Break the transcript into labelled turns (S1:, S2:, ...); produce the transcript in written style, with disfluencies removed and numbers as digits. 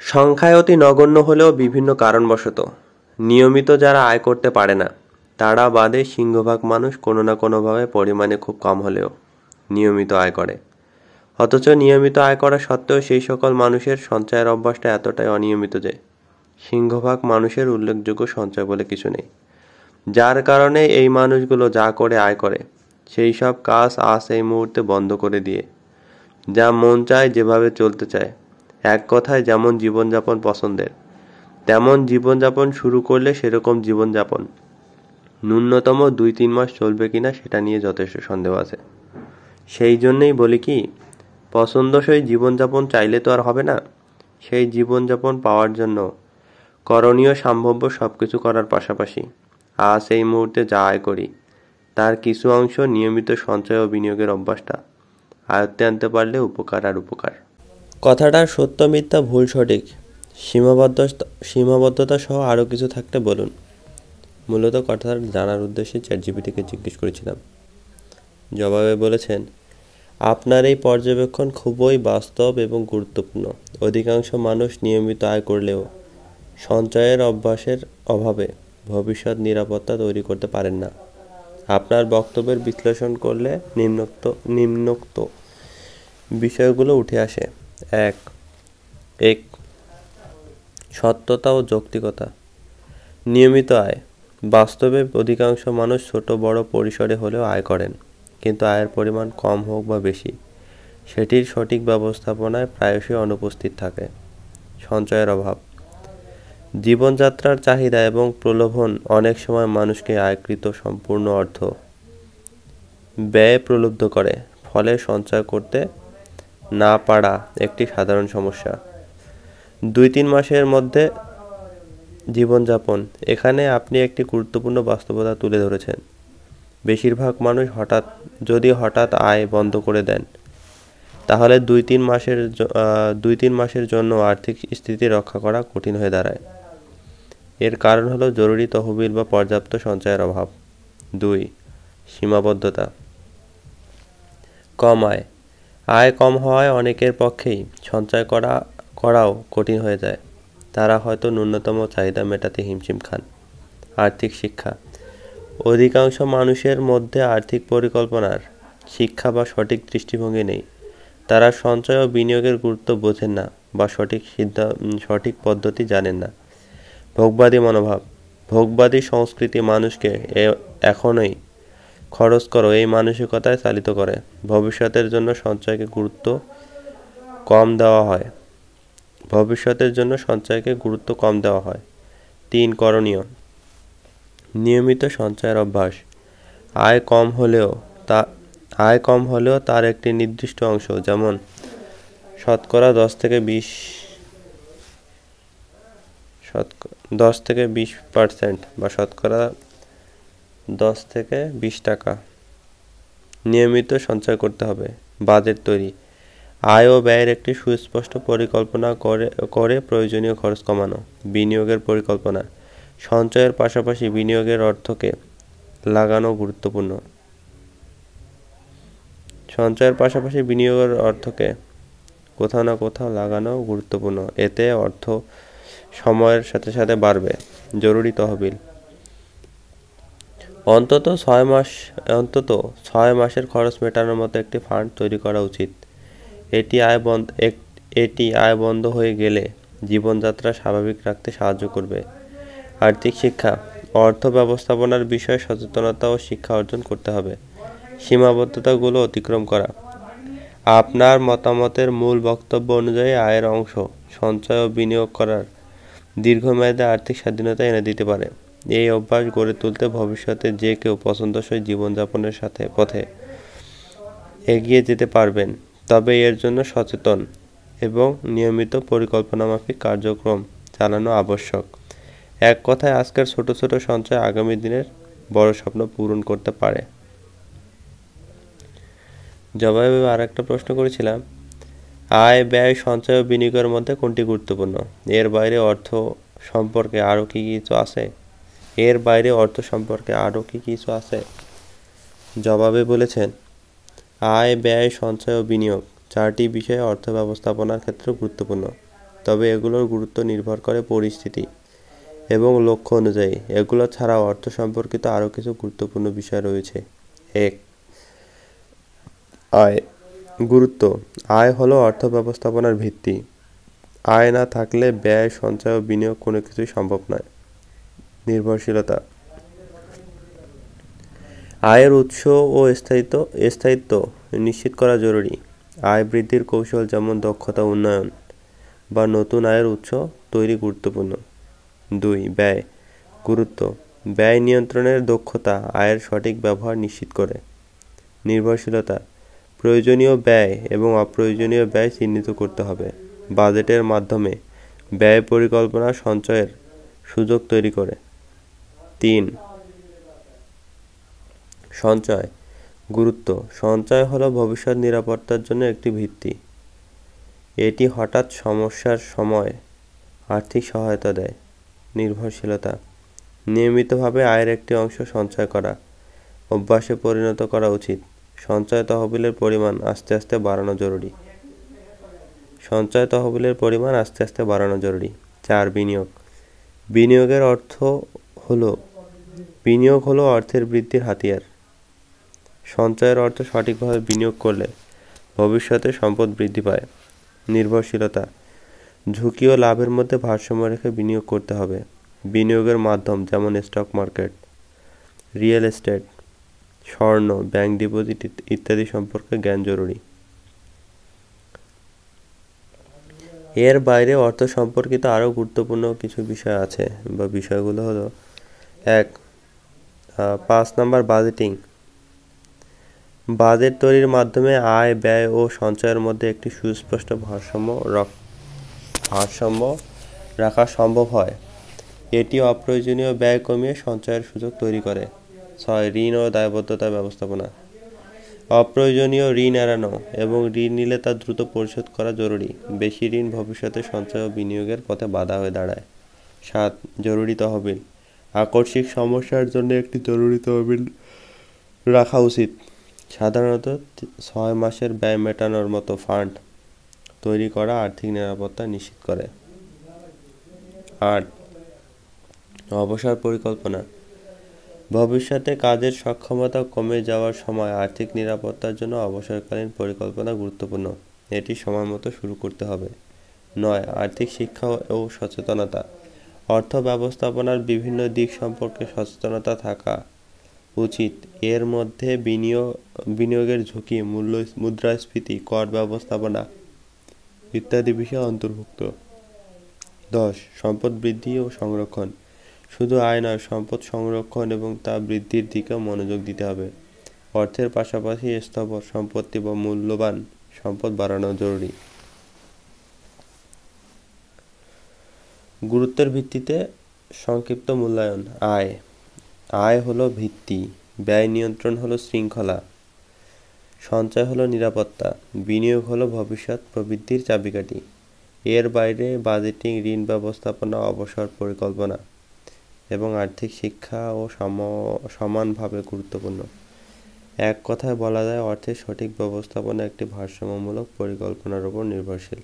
S1: সংখ্যায় অতি নগণ্য হলেও বিভিন্ন কারণবশত নিয়মিত যারা আয় করতে পারে না তারা বাদে সিংহভাগ মানুষ কোনো না কোনোভাবে পরিমাণে খুব কম হলেও নিয়মিত আয় করে। অথচ নিয়মিত আয় করা সত্ত্বেও সেই সকল মানুষের সঞ্চয়ের অভ্যাসটা এতটাই অনিয়মিত যে সিংহভাগ মানুষের উল্লেখযোগ্য সঞ্চয় বলে কিছু নেই। যার কারণে এই মানুষগুলো যা করে আয় করে সেই সব কাজ আজ এই মুহূর্তে বন্ধ করে দিয়ে যা মন চায় যেভাবে চলতে চায়, এক কথায় যেমন জীবনযাপন পছন্দের তেমন জীবনযাপন শুরু করলে সেরকম জীবনযাপন ন্যূনতম 2-3 মাস চলবে কিনা সেটা নিয়ে যথেষ্ট সন্দেহ আছে। সেই জন্যই বলি কি, পছন্দসই জীবনযাপন চাইলে তো আর হবে না। সেই জীবনযাপন পাওয়ার জন্য করণীয় সম্ভাব্য সবকিছু করার পাশাপাশি আজ এই মুহূর্তে যা আয় করি তার কিছু অংশ নিয়মিত সঞ্চয় ও বিনিয়োগের অভ্যাসটা আয়ত্তে আনতে পারলে উপকার আর উপকার। কথাটার সত্য মিথ্যা ভুল সঠিক সীমাবদ্ধতা সহ আরও কিছু থাকতে বলুন। মূলত কথাটা জানার উদ্দেশ্যে চ্যাটজিপিটিকে জিজ্ঞেস করেছিলাম। জবাবে বলেছেন, আপনার এই পর্যবেক্ষণ খুবই বাস্তব এবং গুরুত্বপূর্ণ। অধিকাংশ মানুষ নিয়মিত আয় করলেও সঞ্চয়ের অভ্যাসের অভাবে ভবিষ্যৎ নিরাপত্তা তৈরি করতে পারেন না। আপনার বক্তব্যের বিশ্লেষণ করলে নিম্নোক্ত বিষয়গুলো উঠে আসে। এক, সত্যতা ও যৌক্তিকতা। নিয়মিত আয়। বাস্তবে অধিকাংশ মানুষ ছোট বড় পরিসরে হলেও আয় করেন, কিন্তু আয়ের পরিমাণ কম হোক বা বেশি সেটির সঠিক ব্যবস্থাপনায় প্রায়শই অনুপস্থিত থাকে। সঞ্চয়ের অভাব। জীবনযাত্রার চাহিদা এবং প্রলোভন অনেক সময় মানুষকে আয়কৃত সম্পূর্ণ অর্থ ব্যয়ে প্রলুব্ধ করে, ফলে সঞ্চয় করতে না পারা একটি সাধারণ সমস্যা। 2-3 মাসের মধ্যে জীবনযাপন। এখানে আপনি একটি গুরুত্বপূর্ণ বাস্তবতা তুলে ধরেছেন। বেশিরভাগ মানুষ হঠাৎ আয় বন্ধ করে দেন, তাহলে 2-3 মাসের জন্য আর্থিক স্থিতি রক্ষা করা কঠিন হয়ে দাঁড়ায়। এর কারণ হলো জরুরি তহবিল বা পর্যাপ্ত সঞ্চয়ের অভাব। 2, সীমাবদ্ধতা। কম আয়। আয় কম হওয়ায় অনেকের পক্ষেই সঞ্চয় করাও কঠিন হয়ে যায়। তারা হয়তো ন্যূনতম চাহিদা মেটাতে হিমশিম খান। আর্থিক শিক্ষা। অধিকাংশ মানুষের মধ্যে আর্থিক পরিকল্পনার শিক্ষা বা সঠিক দৃষ্টিভঙ্গি নেই। তারা সঞ্চয় ও বিনিয়োগের গুরুত্ব বোঝেন না বা সঠিক পদ্ধতি জানেন না। ভোগবাদী মনোভাব। ভোগবাদী সংস্কৃতি মানুষকে এখনই খরচ করো এই মানসিকতায় চালিত করে। ভবিষ্যতের জন্য সঞ্চয়কে গুরুত্ব কম দেওয়া হয়। 3, করণীয়। নিয়মিত সঞ্চয়ের অভ্যাস। আয় কম হলেও তার একটি নির্দিষ্ট অংশ, যেমন শতকরা 10-20% বা শতকরা 10 থেকে 20 টাকা নিয়মিত সঞ্চয় করতে হবে। বাজেট তৈরি। আয় ও ব্যয়ের একটি সুস্পষ্ট পরিকল্পনা করে প্রয়োজনীয় খরচ কমানো। বিনিয়োগের পরিকল্পনা। সঞ্চয়ের পাশাপাশি বিনিয়োগের অর্থকে লাগানো গুরুত্বপূর্ণ। কোথাও না কোথাও লাগানো গুরুত্বপূর্ণ। এতে অর্থ সময়ের সাথে সাথে বাড়বে। জরুরি তহবিল। অন্তত 6 মাসের খরচ মেটানোর মতো একটি ফান্ড তৈরি করা উচিত। এটি আয় বন্ধ হয়ে গেলে জীবনযাত্রা স্বাভাবিক রাখতে সাহায্য করবে। আর্থিক শিক্ষা। অর্থ ব্যবস্থাপনার বিষয়ে সচেতনতা ও শিক্ষা অর্জন করতে হবে। সীমাবদ্ধতাগুলো অতিক্রম করা। আপনার মতামতের মূল বক্তব্য অনুযায়ী আয়ের অংশ সঞ্চয় ও বিনিয়োগ করার দীর্ঘমেয়াদে আর্থিক স্বাধীনতা এনে দিতে পারে। এই অভ্যাস গড়ে তুলতে ভবিষ্যতে যে কেউ পছন্দসই জীবনযাপনের পথে এগিয়ে যেতে পারবেন, তবে এর জন্য সচেতন এবং নিয়মিত পরিকল্পনামাফিক কার্যক্রম চালানো আবশ্যক। এক কথায়, আজকের ছোট ছোট সঞ্চয় আগামী দিনের বড় স্বপ্ন পূরণ করতে পারে। জবাবে আরেকটা প্রশ্ন করেছিলাম, আয়, ব্যয়, সঞ্চয় ও বিনিয়োগের মধ্যে কোনটি গুরুত্বপূর্ণ? এর বাইরে অর্থ সম্পর্কে আরও কি কিছু আছে? জবাবে বলেছেন, আয়, ব্যয়, সঞ্চয় ও বিনিয়োগ 4টি বিষয় অর্থ ব্যবস্থাপনার ক্ষেত্রে গুরুত্বপূর্ণ। তবে এগুলোর গুরুত্ব নির্ভর করে পরিস্থিতি এবং লক্ষ্য অনুযায়ী। এগুলো ছাড়াও অর্থ সম্পর্কিত আরও কিছু গুরুত্বপূর্ণ বিষয় রয়েছে। 1. আয়। গুরুত্ব। আয় হলো অর্থ ব্যবস্থাপনার ভিত্তি। আয় না থাকলে ব্যয়, সঞ্চয় ও বিনিয়োগ কোনো কিছুই সম্ভব নয়। নির্ভরশীলতা। আয়ের উৎস ও স্থায়িত্ব নিশ্চিত করা জরুরি। আয় বৃদ্ধির কৌশল যেমন দক্ষতা উন্নয়ন বা নতুন আয়ের উৎস তৈরি গুরুত্বপূর্ণ। 2. ব্যয়। গুরুত্ব। ব্যয় নিয়ন্ত্রণের দক্ষতা আয়ের সঠিক ব্যবহার নিশ্চিত করে। নির্ভরশীলতা। প্রয়োজনীয় ব্যয় এবং অপ্রয়োজনীয় ব্যয় চিহ্নিত করতে হবে। বাজেটের মাধ্যমে ব্যয় পরিকল্পনা সঞ্চয়ের সুযোগ তৈরি করে। 3. সঞ্চয়। গুরুত্ব। সঞ্চয় হলো ভবিষ্যৎ নিরাপত্তার জন্য একটি ভিত্তি। এটি হঠাৎ সমস্যার সময় আর্থিক সহায়তা দেয়। নির্ভরশীলতা। নিয়মিতভাবে আয়ের একটি অংশ সঞ্চয় করা অভ্যাসে পরিণত করা উচিত। সঞ্চয় তহবিলের পরিমাণ আস্তে আস্তে বাড়ানো জরুরি। 4. বিনিয়োগ। বিনিয়োগ হলো অর্থের বৃদ্ধির হাতিয়ার। সঞ্চয়ের অর্থ সঠিকভাবে বিনিয়োগ করলে ভবিষ্যতে সম্পদ বৃদ্ধি পায়। নির্ভরশীলতা। ঝুঁকি ও লাভের মধ্যে ভারসাম্য রেখে বিনিয়োগ করতে হবে। বিনিয়োগের মাধ্যম যেমন স্টক মার্কেট, রিয়েল এস্টেট, স্বর্ণ, ব্যাংক ডিপোজিট ইত্যাদি সম্পর্কে জ্ঞান জরুরি। এর বাইরে অর্থ সম্পর্কিত আরও গুরুত্বপূর্ণ কিছু বিষয় আছে বা বিষয়গুলো হলো 1. 5 নাম্বার বাজেটিং। বাজেট তৈরির মাধ্যমে আয়, ব্যয় ও সঞ্চয়ের মধ্যে একটি সুস্পষ্ট ভারসাম্য রাখা সম্ভব হয়। এটি অপ্রয়োজনীয় ব্যয় কমিয়ে সঞ্চয়ের সুযোগ তৈরি করে। 6. ঋণ ও দায়বদ্ধতা ব্যবস্থাপনা। অপ্রয়োজনীয় ঋণ এড়ানো এবং ঋণ নিলে তা দ্রুত পরিশোধ করা জরুরি। বেশি ঋণ ভবিষ্যতে সঞ্চয় ও বিনিয়োগের পথে বাধা হয়ে দাঁড়ায়। 7. জরুরি তহবিল। আকস্মিক সমস্যার জন্য একটি জরুরি তহবিল রাখা উচিত। সাধারণত 6 মাসের ব্যয় মেটানোর মতো ফান্ড তৈরি করা আর্থিক নিরাপত্তা নিশ্চিত করে। 8. অবসর পরিকল্পনা। ভবিষ্যতে কাজের সক্ষমতা কমে যাওয়ার সময় আর্থিক নিরাপত্তার জন্য অবসরকালীন পরিকল্পনা গুরুত্বপূর্ণ। এটি সময়মতো শুরু করতে হবে। 9. আর্থিক শিক্ষা ও সচেতনতা। অর্থ ব্যবস্থাপনার বিভিন্ন দিক সম্পর্কে সচেতনতা থাকা উচিত। এর মধ্যে বিনিয়োগের ঝুঁকি, মুদ্রাস্ফীতি, কর ব্যবস্থাপনা ইত্যাদি বিষয় অন্তর্ভুক্ত। 10. সম্পদ বৃদ্ধি ও সংরক্ষণ। শুধু আয় নয়, সম্পদ সংরক্ষণ এবং তা বৃদ্ধির দিকেও মনোযোগ দিতে হবে। অর্থের পাশাপাশি স্থাবর সম্পত্তি বা মূল্যবান সম্পদ বাড়ানো জরুরি। গুরুত্বের ভিত্তিতে সংক্ষিপ্ত মূল্যায়ন। আয় হলো ভিত্তি, ব্যয় নিয়ন্ত্রণ হলো শৃঙ্খলা, সঞ্চয় হলো নিরাপত্তা, বিনিয়োগ হলো ভবিষ্যৎ প্রবৃদ্ধির চাবিকাঠি। এর বাইরে বাজেটিং, ঋণ ব্যবস্থাপনা, অবসর পরিকল্পনা এবং আর্থিক শিক্ষা ও সমানভাবে গুরুত্বপূর্ণ। এক কথায় বলা যায়, অর্থের সঠিক ব্যবস্থাপনা একটি ভারসাম্যমূলক পরিকল্পনার উপর নির্ভরশীল।